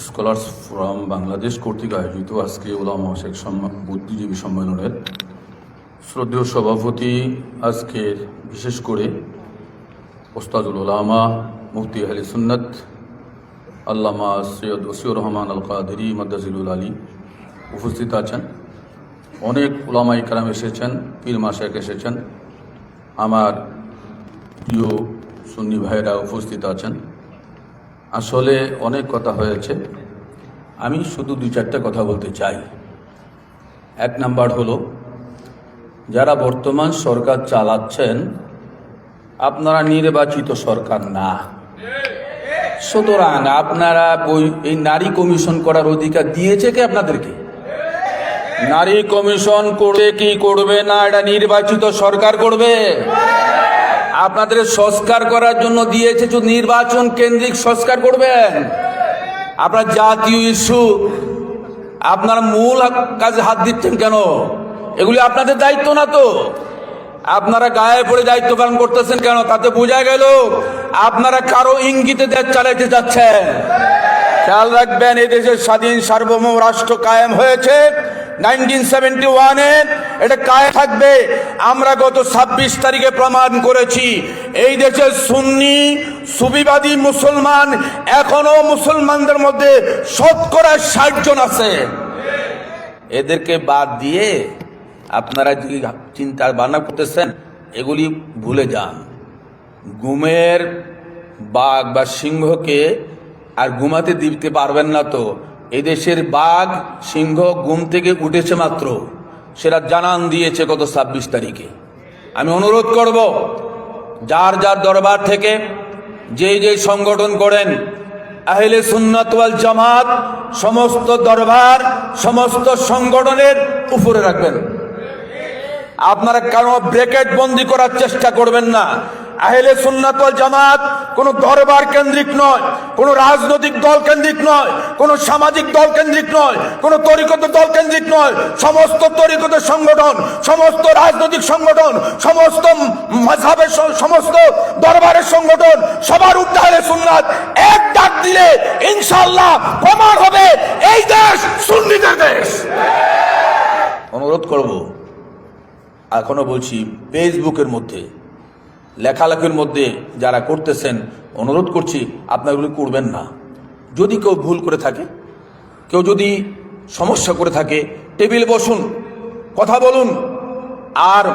স্কলার্স ফোরাম বাংলাদেশ কর্তৃক আয়োজিত আজকে উলামা শেখ বুদ্ধিজীবী সম্মেলনের শ্রদ্ধেয় সভাপতি, আজকের বিশেষ করে ওস্তাদুল উলামা মুফতি আহলে সুন্নাত আল্লামা সৈয়দ ওসিউর রহমান আল কাদেরী মাদ্দাজিলুল আলী উপস্থিত আছেন। অনেক উলামা ইকরাম এসেছেন, পীর মাশায়েখ এসেছেন, আমার প্রিয় সুন্নি ভাইরা উপস্থিত আছেন। আসলে অনেক কথা হয়েছে, আমি শুধু 2-4টা কথা বলতে চাই। 1 নাম্বার হলো, যারা বর্তমান সরকার চালাচ্ছেন আপনারা নির্বাচিত সরকার না, সুতরাং আপনারা এই নারী কমিশন করার অধিকার দিয়েছে কে আপনাদেরকে? নারী কমিশন করবে কি করবে না এটা নির্বাচিত সরকার করবে। আপনাদের সংস্কার করার জন্য দিয়েছে, শুধু নির্বাচন কেন্দ্রিক সংস্কার করবেন। আপনার জাতীয় ইস্যু, আপনারা মূল কাজে হাত দিচ্ছেন কেন? এগুলি আপনাদের দায়িত্ব না তো? আপনারা গায়ে পড়ে দায়িত্ব পালন করতেছেন কেন? তাতে বোঝা গেল আপনারা কারো ইঙ্গিতে দেশ চালাইতে যাচ্ছেন। খেয়াল রাখবেন, এই দেশের স্বাধীন সার্বভৌম রাষ্ট্র কায়েম হয়েছে 1971-এর এটা কায়ে থাকবে। আমরা গত 26 তারিখে প্রমাণ করেছি এই দেশের সুন্নি সুফিবাদী মুসলমান এখনো মুসলমানদের মধ্যে 60% জন আছে। এদেরকে বাদ দিয়ে আপনারা যে চিন্তা ভাবনা করতেছেন এগুলি ভুলে যান। ঘুমের বাঘ বা সিংহকে আর ঘুমাতে দিতে পারবেন না। তো এদেশের বাঘ সিংহ ঘুম থেকে উঠেছে মাত্র, সেটা জানান দিয়েছে গত 26 তারিখে। আমি অনুরোধ করব যার যার দরবার থেকে যে সংগঠন করেন আহলে সুন্নাত ওয়াল জামাত সমস্ত দরবার সমস্ত সংগঠনের উপরে রাখবেন। আপনারা কারো ব্র্যাকেট বন্দি করার চেষ্টা করবেন না। আহলে সুন্নাত ওয়াল জামাত কোন দরবার কেন্দ্রিক নয়, কোন রাজনৈতিক দল কেন্দ্রিক নয়, কোন সামাজিক দল কেন্দ্রিক নয়, কোন তরিকত দল কেন্দ্রিক নয়। সমস্ত তরিকতের সংগঠন, সমস্ত রাজনৈতিক সংগঠন, সমস্ত মাযহাবের সমস্ত দরবারের সংগঠন সবার উদ্দে আহলে সুন্নাত। এক ডাক দিলে ইনশাআল্লাহ প্রমাণ হবে এই দেশ সুন্নিদের দেশ। অনুরোধ করব, এখনো বলছি, ফেসবুকের মধ্যে লেখালেখির মধ্যে যারা করতেছেন অনুরোধ করছি আপনারা এগুলি করবেন না। যদি কেউ ভুল করে থাকে, কেউ যদি সমস্যা করে থাকে, টেবিলে বসুন, কথা বলুন। আর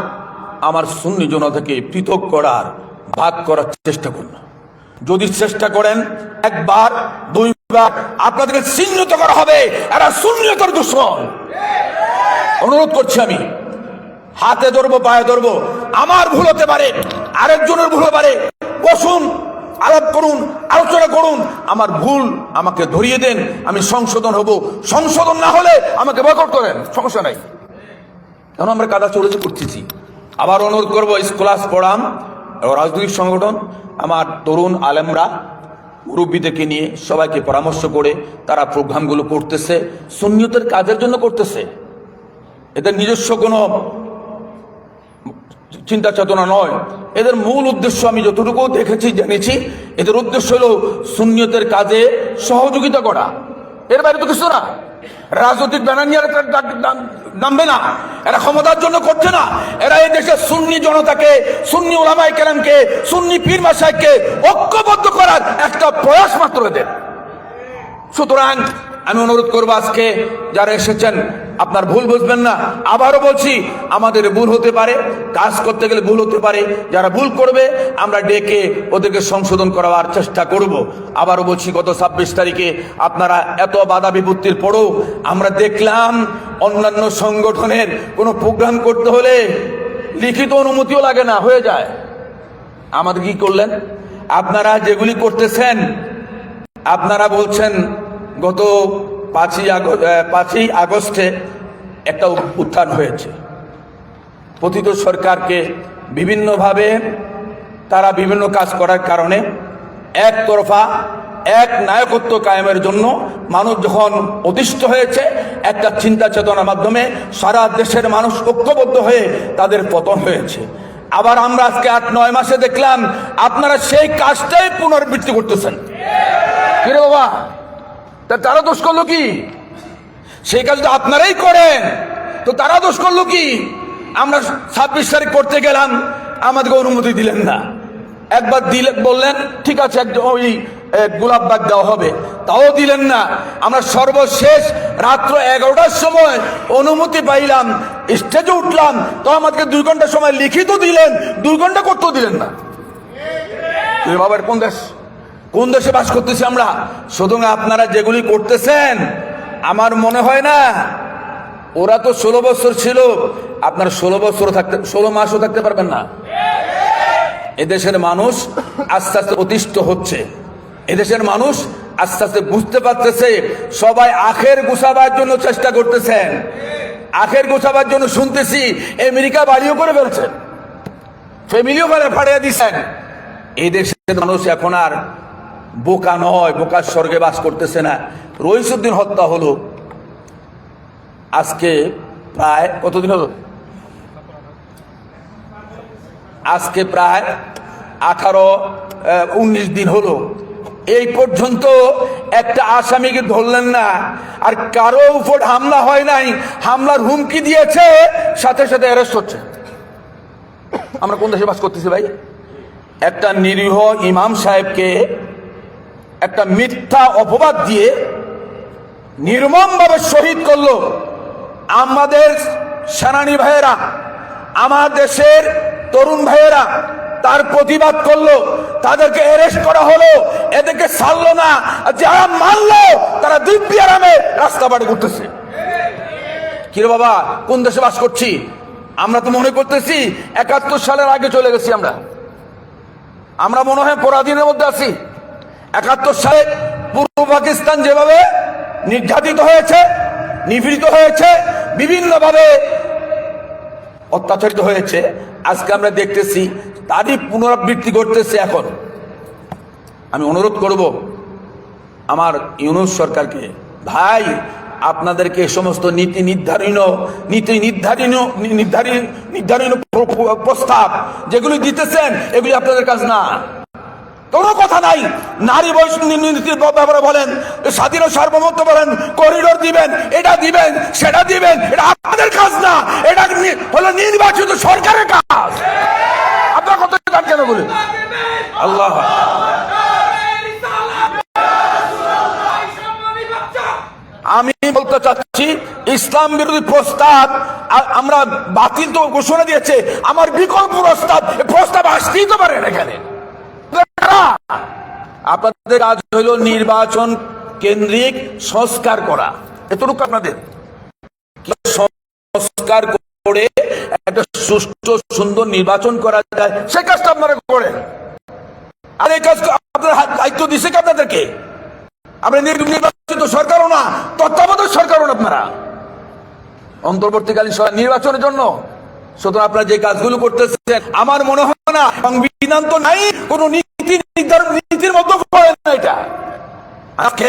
আমার সুন্নি জনতাকে পৃথক করার, ভাগ করার চেষ্টা করুন। যদি চেষ্টা করেন একবার দুইবার আপনাদেরকে চিহ্নিত করা হবে এরা সুন্নিয়তের দুশমন। অনুরোধ করছি আমি, হাতে ধরবো, পায়ে ধরবো। আমার ভুল হতে পারে, আরেকজনের ভুল হতে পারে। বসুন, আলাপ করুন, আলোচনা করুন। আমার ভুল আমাকে ধরিয়ে দেন, আমি সংশোধন হব। সংশোধন না হলে আমাকে বয়কট করেন, সমস্যা নাই। কারণ আমরা কাদা চড়েছে করতেছি। আবার অনুরোধ করবো, স্কলার্স ফোরাম, রাজনৈতিক সংগঠন, আমার তরুণ আলেমরা মুরব্বীদেরকে নিয়ে সবাইকে পরামর্শ করে তারা প্রোগ্রামগুলো করতেছে, সুন্নিয়তের কাজের জন্য করতেছে। এদের নিজস্ব কোনো চিন্তা চেতনা নয়। এদের মূল উদ্দেশ্য আমি যতটুকু দেখেছি, জেনেছি, এদের উদ্দেশ্য হলো সুন্নিয়তের কাজে সহযোগিতা করা। এর বাইরে তো কিছু না। রাজনৈতিক ব্যানার নিয়ে নামবে না, এরা ক্ষমতার জন্য করছে না। এরা এই দেশের সুন্নি জনতাকে, সুন্নি উলামায়ে কেরামকে, সুন্নি পীর মাশায়েখকে ঐক্যবদ্ধ করার একটা প্রয়াস মাত্র এদের। সুতরাং আমি অনুরোধ করবো, আজকে যারা এসেছেন আপনার ভুল বুঝবেন না। আবারও বলছি, আমাদের ভুল হতে পারে, কাজ করতে গেলে ভুল হতে পারে। যারা ভুল করবে আমরা ডেকে ওদেরকে সংশোধন করার চেষ্টা করব। আবারও বলছি, গত 26 তারিখে আপনারা এত বাধা বিপত্তির পরেও আমরা দেখলাম অন্যান্য সংগঠনের কোনো প্রোগ্রাম করতে হলে লিখিত অনুমতিও লাগে না, হয়ে যায়। আমাদের কি করলেন? আপনারা যেগুলি করতেছেন, আপনারা বলছেন গত 5ই আগস্টে একটা উত্থান হয়েছে। পতিত সরকারকে বিভিন্নভাবে তারা বিভিন্ন কাজ করার কারণে একতরফা এক নায়কত্ব কায়েমের জন্য মানুষ যখন অতিষ্ঠ হয়েছে, একটা চিন্তা চেতনার মাধ্যমে সারা দেশের মানুষ ঐক্যবদ্ধ হয়ে তাদের পতন হয়েছে। আবার আমরা আজকে 8-9 মাসে দেখলাম আপনারা সেই কাজটাই পুনরাবৃত্তি করতেছেন। কিরে বাবা, তারা দোষ করলো কি? সেই কাজটা আপনারাই করেন, তো তারা দোষ করলো কি? আমরা 26 তারিখ করতে গেলাম, আমাদেরকে অনুমতি দিলেন না। একবার দিলে বললেন ঠিক আছে ওই গোলাপবাগ দেওয়া হবে, তাও দিলেন না। আমরা সর্বশেষ রাত্র 11টার সময় অনুমতি পাইলাম, স্টেজে উঠলাম, তো আমাদেরকে 2 ঘন্টা সময় লিখিত দিলেন, 2 ঘন্টা করতেও দিলেন না। বাবার কোন দেশে বাস করতেছি আমরা? সুতরাং আপনারা যেগুলি করতেছেন, আমার মনে হয় না, ওরা তো 16 বছর ছিল, আপনার 16 মাসও থাকতে পারবেন না। এদেশের মানুষ আস্তে আস্তে অতিষ্ঠ হচ্ছে। এদেশের মানুষ আস্তে আস্তে বুঝতে পারতেছে, সবাই আখের গুছাবার জন্য চেষ্টা করতেছেন। আখের গুছাবার জন্য শুনতেছি আমেরিকা বাড়িও করে ফেলছেন, ফ্যামিলিও ফাড়িয়ে দিচ্ছেন। এই দেশের মানুষ এখন আর বোকা নয়, বোকার স্বর্গে বাস করতেছে না। রইসুদ্দিন হত্যা হলো আজকে প্রায় কতদিন হলো? আজকে প্রায় 18-19 দিন হলো। এই পর্যন্ত একটা আসামিকে ধরলেন না, আর কারো উপর হামলা হয় নাই, হামলার হুমকি দিয়েছে, সাথে সাথে অ্যারেস্ট হচ্ছে। আমরা কোন দেশে বাস করতেছি ভাই? একটা নিরীহ ইমাম সাহেবকে একটা মিথ্যা অপবাদ দিয়ে নির্মমভাবে শহীদ করলো। আমাদের সেনানী ভাইয়েরা, আমার দেশের তরুণ ভাইয়েরা তার প্রতিবাদ করলো, তাদেরকে অ্যারেস্ট করা হলো, এদেরকে ছাড়লো না। যারা মানলো তারা দিব্যি আরামে রাস্তা বাড়ি করতেছে। কিরে বাবা, কোন দেশে বাস করছি? আমরা তো মনে করতেছি 71 সালের আগে চলে গেছি। আমরা মনে হয় পরাধীনের মধ্যে আছি। 71 সালে পূর্ব পাকিস্তান যেভাবে নির্যাতিত হয়েছে, নিপীড়িত হয়েছে, বিভিন্নভাবে অত্যাচারিত হয়েছে, আজকে আমরা দেখতেছি তারই পুনরাবৃত্তি ঘটতেছে। এখন আমি অনুরোধ করব আমার ইউনূস সরকারকে, ভাই আপনাদেরকে সমস্ত নীতি নির্ধারণ প্রস্তাব যেগুলি দিতেছেন, এগুলি আপনাদের কাজ না। কোনো কথা নাই। নারী নীতির ব্যাপারে বলেন, স্বাধীন সার্বভৌমত্ব বলেন, করিডোর দিবেন, এটা দিবেন, সেটা দিবেন, এটা আপনাদের কাজ না, এটা হলো নির্বাচিত সরকারের কাজ। আপনার কথা কেন বলেন? আল্লাহ, আমি বলতে চাচ্ছি ইসলাম বিরোধী প্রস্তাব আমরা বাতিল তো ঘোষণা দিয়েছে, আমার বিকল্প প্রস্তাব আসতেই তো পারে না। এখানে আপনাদের কাজ হইল নির্বাচন কেন্দ্রিক সংস্কার করা, এতটুকু আপনাদের সংস্কার করে একটা সুষ্ঠু সুন্দর নির্বাচন করা যায়, সে কাজটা আপনারা করেন। আর এই কাজ আপনার দায়িত্ব দিছে কি আপনাদেরকে? আপনি নির্বাচিত সরকারও না, তত্ত্বাবধায়ক সরকারও না, আপনারা অন্তর্বর্তীকালীন নির্বাচনের জন্য। সুতরাং আপনারা যে কাজগুলো করতেছেন, আমার মনে হয় না সংবিধান তো নাই, কোন নীতির মধ্যে পড়ে না এটা। আজকে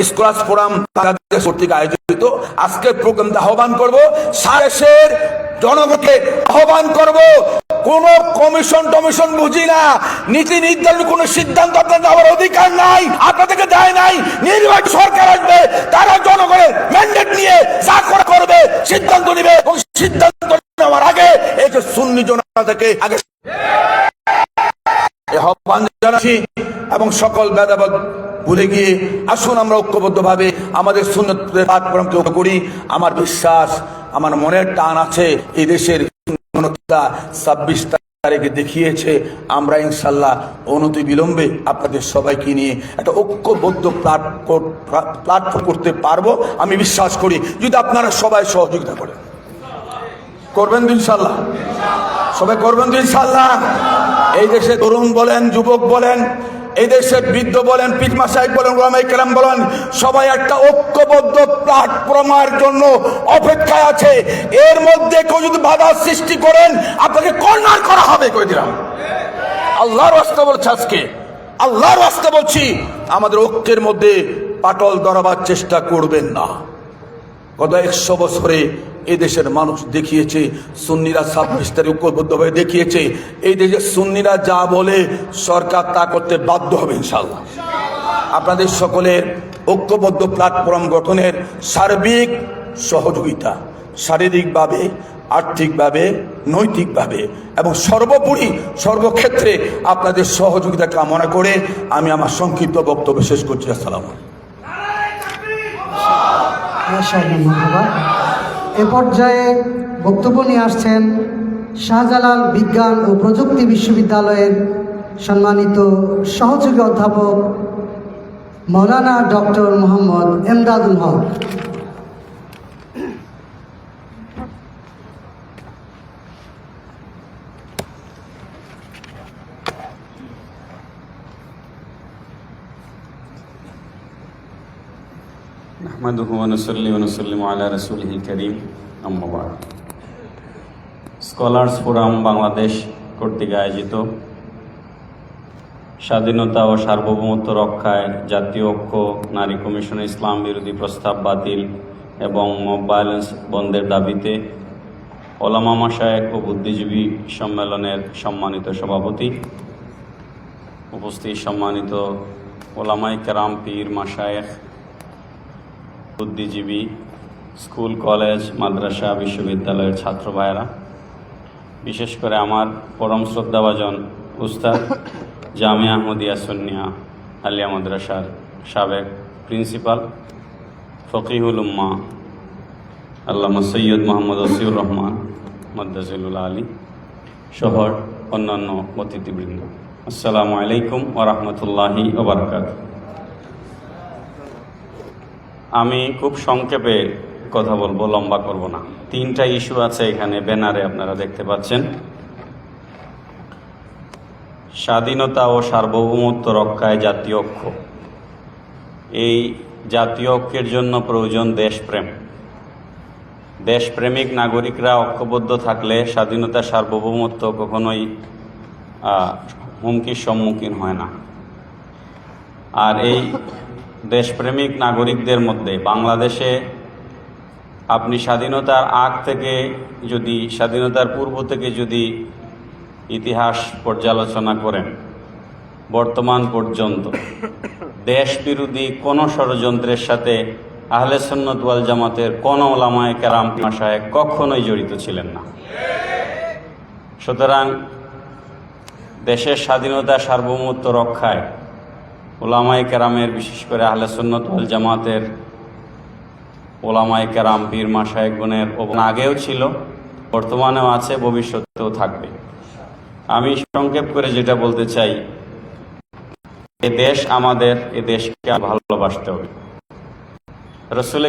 স্কলার্স ফোরাম বাংলাদেশ কর্তৃক আয়োজিত আজকের প্রোগ্রামটা আহ্বান করবো, সারা দেশের জনগণকে আহ্বান করব, কোন কমিশন বুঝি না, নীতি নির্ধারণ কোন সিদ্ধান্ত আপনাদের নেওয়ার অধিকার নাই, আপনাদেরকে দেয় নাই। নির্বাচিত সরকার আসবে, তারা জনগণের ম্যান্ডেট নিয়ে যা করবে সিদ্ধান্ত নিবে, এবং সিদ্ধান্ত নেওয়ার আগে এই যে সুন্নি জনতা থেকে আগে আহ্বান জানাচ্ছি, এবং সকল ভেদাভেদ ভুলে গিয়ে আসুন আমরা ঐক্যবদ্ধভাবে আমাদের সুন্নতের পাঠক্রমকে করি। আমার বিশ্বাস, আমার মনের টান আছে, এই দেশের 26 তারিখে দেখিয়েছে, আমরা ইনশাল্লাহ অনতি বিলম্বে আপনাদের সবাইকে নিয়ে একটা ঐক্যবদ্ধ প্ল্যাটফর্ম করতে পারবো আমি বিশ্বাস করি, যদি আপনারা সবাই সহযোগিতা করেন। করবেন তো ইনশাল্লাহ? সবাই করবেন তো ইনশাল্লাহ? এই দেশে তরুণ বলেন, যুবক বলেন, এই দেশের বৃদ্ধ বলেন, পীর মাশায়েখ বলেন, উলামায়ে কেরাম বলেন, সবাই একটা ঐক্যবদ্ধ প্ল্যাটফর্মের জন্য অপেক্ষায় আছে। এর মধ্যে কেউ যদি বাধা সৃষ্টি করেন, আপনাকে কর্নার করা হবে, কই দিলাম। আল্লাহর ওয়াস্তে বলছি, আজকে আল্লাহর ওয়াস্তে বলছি, আমাদের ঐক্যের মধ্যে পাটল ধরাবার চেষ্টা করবেন না। গত 100 বছরে এই দেশের মানুষ দেখিয়েছে, সুন্নিরা 26 তারিখ ঐক্যবদ্ধভাবে দেখিয়েছে, এই দেশের সুন্নিরা যা বলে সরকার তা করতে বাধ্য হবে ইনশাআল্লাহ। আপনাদের সকলের ঐক্যবদ্ধ প্ল্যাটফর্ম গঠনের সার্বিক সহযোগিতা, শারীরিকভাবে, আর্থিকভাবে, নৈতিকভাবে এবং সর্বোপরি সর্বক্ষেত্রে আপনাদের সহযোগিতা কামনা করে আমি আমার সংক্ষিপ্ত বক্তব্য শেষ করছি। আসসালামু আলাইকুম। এ পর্যায়ে বক্তব্য নিয়ে আসছেন শাহজালাল বিজ্ঞান ও প্রযুক্তি বিশ্ববিদ্যালয়ের সম্মানিত সহযোগী অধ্যাপক মৌলানা ডক্টর মোহাম্মদ এমদাদুল হক। নাহমাদুহু ওয়া নুসাল্লি ওয়া নুসাল্লিমু আলা রাসূলিহিল কারীম, আম্মা বা'দ। স্কলার্স ফোরাম বাংলাদেশ কর্তৃক আয়োজিত স্বাধীনতা ও সার্বভৌমত্ব রক্ষায় জাতীয় ঐক্য, নারী কমিশনের ইসলাম বিরোধী প্রস্তাব বাতিল এবং মব ভায়োলেন্স বন্ধের দাবিতে ওলামা মাশায়েখ ও বুদ্ধিজীবী সম্মেলনের সম্মানিত সভাপতি, উপস্থিত সম্মানিত ওলামায়ে কেরাম, পীর, মাশায়েখ, বুদ্ধিজীবী, স্কুল, কলেজ, মাদ্রাসা, বিশ্ববিদ্যালয়ের ছাত্র ভাইয়েরা, বিশেষ করে আমার পরম শ্রদ্ধাভাজন উস্তাদ জামিয়া আহমদিয়া সুন্নিয়া আলিয়া মাদ্রাসার সাবেক প্রিন্সিপাল ফকিহুল উম্মাহ আল্লামা সৈয়দ মোহাম্মদ ওসিউর রহমান মদ্দাজিলুল আলী সহ অন্যান্য অতিথিবৃন্দ, আসসালামু আলাইকুম ওয়া রাহমাতুল্লাহি ওয়া বারাকাতুহু। আমি খুব সংক্ষেপে কথা বলবো, লম্বা করব না। 3টা ইস্যু আছে এখানে, ব্যানারে আপনারা দেখতে পাচ্ছেন। স্বাধীনতা ও সার্বভৌমত্ব রক্ষায় জাতীয় ঐক্য। এই জাতীয় ঐক্যের জন্য প্রয়োজন দেশপ্রেম। দেশপ্রেমিক নাগরিকরা ঐক্যবদ্ধ থাকলে স্বাধীনতা সার্বভৌমত্ব কখনোই হুমকির সম্মুখীন হয় না। আর এই দেশপ্রেমিক নাগরিকদের মধ্যে বাংলাদেশে আপনি স্বাধীনতার আগ থেকে যদি, স্বাধীনতার পূর্ব থেকে যদি ইতিহাস পর্যালোচনা করেন, বর্তমান পর্যন্ত দেশ বিরোধী কোনো ষড়যন্ত্রের সাথে আহলে সুন্নাত ওয়াল জামাতের কোনো ওলামায়ে কেরাম, মাশায়েখ কখনোই জড়িত ছিলেন না। সুতরাং দেশের স্বাধীনতা সার্বভৌমত্ব রক্ষায় ওলামায়ে কেরামের, বিশেষ করে আহলে সুন্নাত ওয়াল জামাতের ওলামায়ে কেরাম, পীর, মাশায়েখগণের আগেও ছিল, বর্তমানেও আছে, ভবিষ্যতেও থাকবে। আমি সংক্ষেপ করে যেটা বলতে চাই, এ দেশ আমাদের, এ দেশকে ভালোবাসতে হবে। রাসূল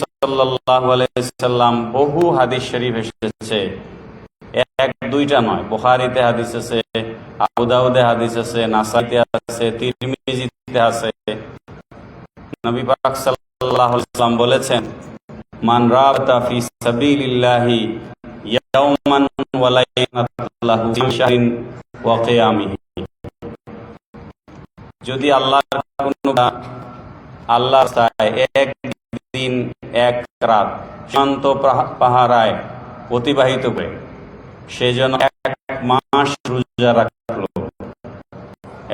সাল্লাল্লাহু আলাইহি ওয়াসাল্লাম বহু হাদিস শরীফ এসেছে, 1-2টা নয়। বুখারীতে হাদিস আছে, আবু দাউদে হাদিস আছে, নাসাইতে আছে, তিরমিজিতে আছে। নবী পাক সাল্লাল্লাহু আলাইহি ওয়াসাল্লাম বলেছেন, মান রাবাতা ফি সাবিলিল্লাহি ইয়াওমান ওয়া লাইলাতাহু ফি শাহরিন ওয়া কিয়ামিহি। যদি আল্লাহর কোন আল্লাহর রাস্তায় একদিন এক রাত শান্ত পাহারায় অতিবাহিত করে, সে যেন 1 মাস রোজা রাখল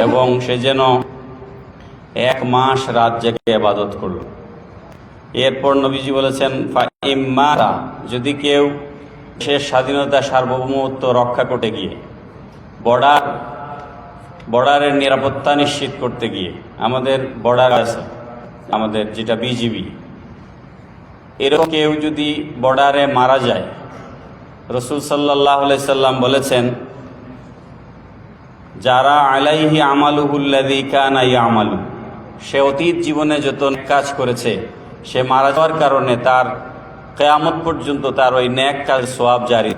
এবং সে যেন 1 মাস রাত জেগে ইবাদত করল। এরপর নবীজি বলেছেন, ফাইম্মারা, যদি কেউ সে স্বাধীনতা সার্বভৌমত্ব রক্ষা করতে গিয়ে, বর্ডারের নিরাপত্তা নিশ্চিত করতে গিয়ে, আমাদের বর্ডার আছে, আমাদের যেটা বিজিবি, এরকম কেউ যদি বর্ডারে মারা যায়, রাসূল সাল্লাল্লাহু আলাইহি সাল্লাম বলেছেন, যারা আলাইহি আমালুহুল্লাযী কানা ইয়ামালু, সে অতীত জীবনে যত কাজ করেছে, সে মারা যাওয়ার কারণে তার কিয়ামত পর্যন্ত তার ওই নেক কাজ সওয়াব জারি।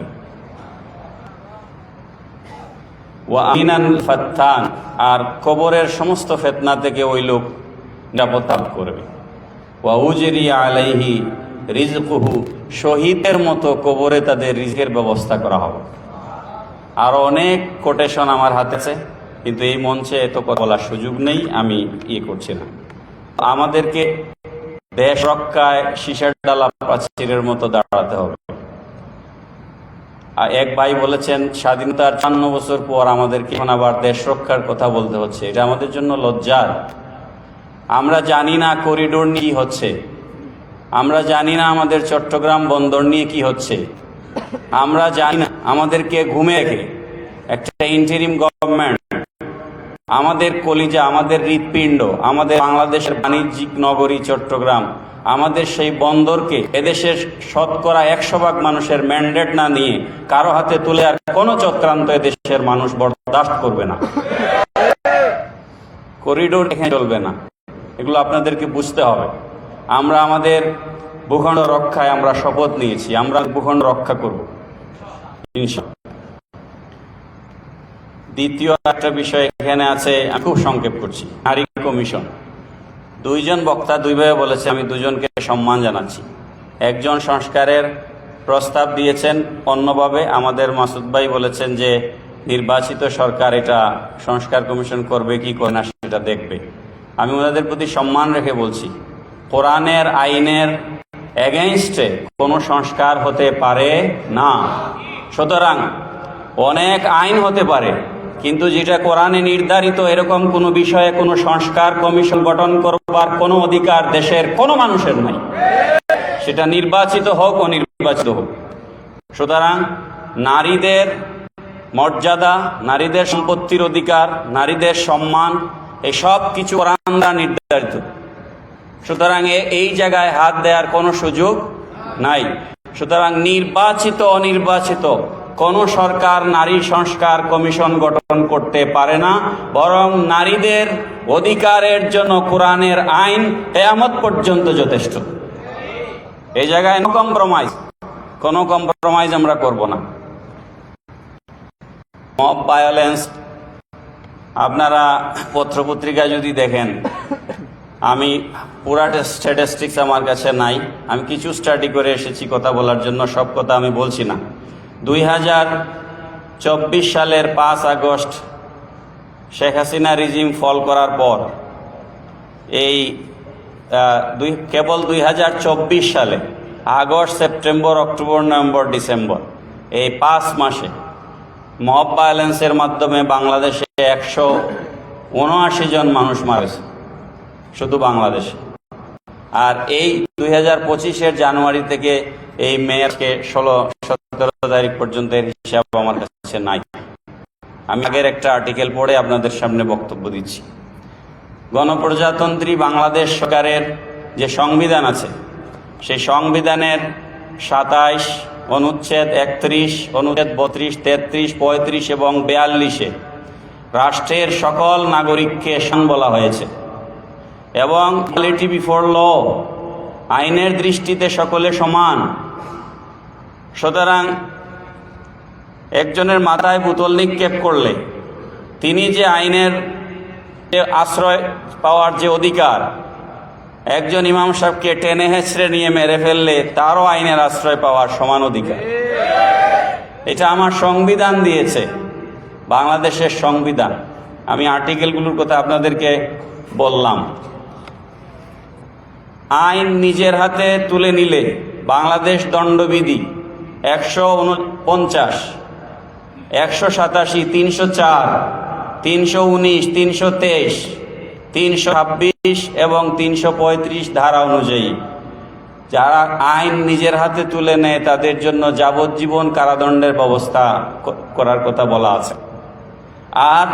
ওয়া আমিনান ফাত্তান, আর কবরের সমস্ত ফিতনা থেকে ওই লোক নিরাপত্তা করবে। ওয়া উজরিয়া আলাইহি রিজকুহু, শহীদের মতো কবরে তাদের রিজকের ব্যবস্থা করা হবে। আর অনেক কোটেশন আমার হাতে আছে, কিন্তু এই মঞ্চে এত কথা বলার সুযোগ নেই, আমি করছি না। আমাদেরকে দেশ রক্ষায় শীষের ডালা প্রাচীরের মতো দাঁড়াতে হবে। আর এক ভাই বলেছেন, স্বাধীনতার 54 বছর পর আমাদেরকে এখন আবার দেশ রক্ষার কথা বলতে হচ্ছে, এটা আমাদের জন্য লজ্জার। আমরা জানি না করিডোর নিয়ে কি হচ্ছে, আমরা জানি না আমাদের চট্টগ্রাম বন্দর নিয়ে কি হচ্ছে, আমরা জানি না আমাদেরকে ঘুমে রেখে একটা ইন্টারিম গভর্নমেন্ট আমাদের কলিজা, আমাদের হৃৎপিণ্ড, আমাদের বাংলাদেশের বাণিজ্যিক নগরী চট্টগ্রাম, আমাদের সেই বন্দরকে এদেশের শতকরা 100% মানুষের ম্যান্ডেট না নিয়ে কারো হাতে তুলে আর কোনো চক্রান্ত এদেশের মানুষ বরদাস্ত করবে না। করিডোর এখানে চলবে না, এগুলো আপনাদেরকে বুঝতে হবে। আমরা আমাদের ভূখণ্ড রক্ষায় আমরা শপথ নিয়েছি, আমরা ভূখণ্ড রক্ষা করব ইনশাআল্লাহ। দ্বিতীয় একটা বিষয় এখানে আছে, আমি খুব সংক্ষেপ করছি, নারী কমিশন। 2 জন বক্তা দুইভাবে বলেছে, আমি 2 জনকে সম্মান জানাচ্ছি। একজন সংস্কারের প্রস্তাব দিয়েছেন অন্যভাবে, আমাদের মাসুদ ভাই বলেছেন যে নির্বাচিত সরকার এটা সংস্কার কমিশন করবে কি করে না সেটা দেখবে। আমি ওনাদের প্রতি সম্মান রেখে বলছি, কোরআনের আইনের এগেইনস্টে কোনো সংস্কার হতে পারে না। সুতরাং অনেক আইন হতে পারে, কিন্তু যেটা কোরআনে নির্ধারিত, এরকম কোনো বিষয়ে কোনো সংস্কার কমিশন গঠন করবার কোনো অধিকার দেশের কোনো মানুষের নাই, সেটা নির্বাচিত হোক অনির্বাচিত হোক। সুতরাং নারীদের মর্যাদা, নারীদের সম্পত্তির অধিকার, নারীদের সম্মান, এই সব কিছু কোরআন দ্বারা নির্ধারিত। সুতরাং এই জায়গায় হাত দেওয়ার কোনো সুযোগ নাই। সুতরাং নির্বাচিত অনির্বাচিত কোনো সরকার নারী সংস্কার কমিশন গঠন করতে পারে না, বরং নারীদের অধিকারের জন্য কোরআনের আইন কিয়ামত পর্যন্ত যথেষ্ট। এই জায়গায় কোনো কম্প্রোমাইজ আমরা করব না। মব ভায়োলেন্স, আপনারা পত্রপত্রিকায় যদি দেখেন, আমি পুরা স্ট্যাটিস্টিক্স আমার কাছে নাই, আমি কিছু স্টাডি করে এসেছি কথা বলার জন্য, সব কথা আমি বলছি না। 2024 সালের 5 আগস্ট শেখ হাসিনা রিজিম ফল করার পর কেবল 2024 সালে August, September, October, November, December, এই 5 মাসে মব ভায়োলেন্সের মাধ্যমে বাংলাদেশে 179 জন মানুষ মারেছে, শুধু বাংলাদেশে। আর এই 2025-এর জানুয়ারি থেকে এই মেয়েকে 16-17 তারিখ পর্যন্ত এর হিসাব আমার কাছে নাই। আমি আগের একটা আর্টিকেল পড়ে আপনাদের সামনে বক্তব্য দিচ্ছি। গণপ্রজাতন্ত্রী বাংলাদেশ সরকারের যে সংবিধান আছে, সেই সংবিধানের 27 অনুচ্ছেদ 31, অনুচ্ছেদ 32, 33, 35 এবং 42-এ রাষ্ট্রের সকল নাগরিককে সমান বলা হয়েছে এবং ইকুয়ালিটি বিফোর ল, আইনের দৃষ্টিতে সকলে সমান। সুতরাং একজনের মাথায় বোতল নিক্ষেপ করলে তিনি যে আইনের আশ্রয় পাওয়ার যে অধিকার, একজন ইমাম সাহেবকে টেনে হেঁচড়ে নিয়ে মেরে ফেললে তারও আইনের আশ্রয় পাওয়ার সমান অধিকার। এটা আমার সংবিধান দিয়েছে, বাংলাদেশের সংবিধান। আমি আর্টিকেলগুলোর কথা আপনাদেরকে বললাম। আইন নিজের হাতে তুলে নিলে বাংলাদেশ দণ্ডবিধি 149, 187, 304, 319, 323, 326 এবং 335 ধারা অনুযায়ী যারা আইন নিজের হাতে তুলে নেয় তাদের জন্য যাবজ্জীবন কারাদণ্ডের ব্যবস্থা করার কথা বলা আছে। আর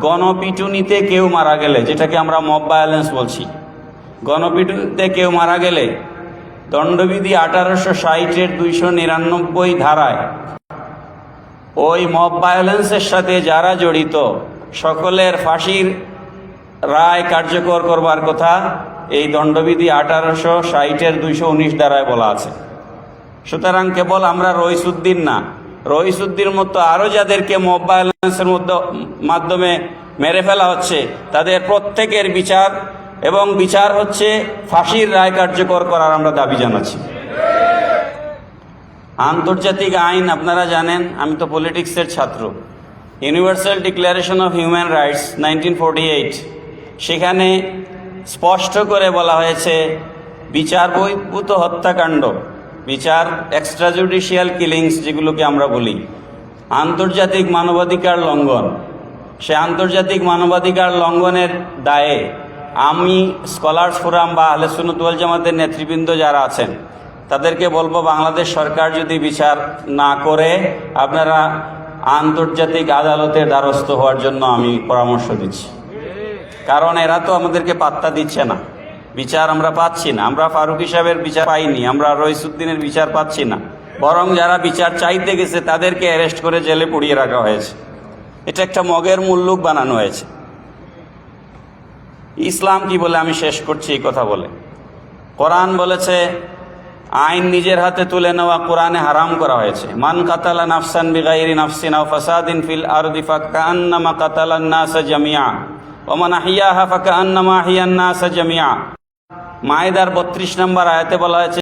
গণপিটুনিতে কেউ মারা গেলে, যেটাকে আমরা মব ভায়োলেন্স বলছি, গণপিটুনিতে কেউ মারা গেলে দণ্ডবিধি 1860-এর 299 ধারায় ওই মব ভায়োলেন্সের সাথে যারা জড়িত সকলের ফাঁসির রায় কার্যকর করবার কথা এই দণ্ডবিধি 1860-এর 219 ধারায় বলা আছে। সুতরাং কেবল আমরা রইসুদ্দিন না, রইসুদ্দিন মতো আরও যাদেরকে মব ভায়োলেন্সের মাধ্যমে মেরে ফেলা হচ্ছে তাদের প্রত্যেকের বিচার, এবং বিচার হচ্ছে ফাঁসির রায় কার্যকর করার আমরা দাবি জানাচ্ছি। আন্তর্জাতিক আইন আপনারা জানেন, আমি তো পলিটিক্সের ছাত্র। Universal declaration of human rights 1948, সেখানে স্পষ্ট করে বলা হয়েছে বিচার বহির্ভূত হত্যাকাণ্ড, বিচার এক্সট্রাজুডিশিয়াল কিলিংস যেগুলোকে আমরা বলি, আন্তর্জাতিক মানবাধিকার লঙ্ঘন। সে আন্তর্জাতিক মানবাধিকার লঙ্ঘনের দায়ে আমি স্কলার্স ফোরাম বা আহলে সুন্নাত ওয়াল জামাতের নেতৃবৃন্দ যারা আছেন তাদেরকে বলবো, বাংলাদেশ সরকার যদি বিচার না করে আপনারা আন্তর্জাতিক আদালতের দ্বারস্থ হওয়ার জন্য আমি পরামর্শ দিচ্ছি। কারণ এরা তো আমাদেরকে পাত্তা দিচ্ছে না, বিচার আমরা পাচ্ছি না। আমরা ফারুকী সাহেবের বিচার পাইনি, আমরা রইসুদ্দিনের বিচার পাচ্ছি না, বরং যারা বিচার চাইতে গেছে তাদেরকে অ্যারেস্ট করে জেলে পুড়িয়ে রাখা হয়েছে। এটা একটা মগের মুল্লুক বানানো হয়েছে। ইসলাম কি বলে আমি শেষ করছি এই কথা বলে, কোরআন বলেছে আইন নিজের হাতে তুলে নেওয়া কোরআনে হারাম করা হয়েছে। মান কাতালা নাফসান বিগাইরি নাফসিন আও ফাসাদিন ফিল আরদি ফাকান্নামা কাতালান নাসা জামিআ ওয়া মান আহইয়াহা ফাকান্নামা আহইয়ান নাসা জামিআ। মায়েদার 32 নম্বর আয়াতে বলা হয়েছে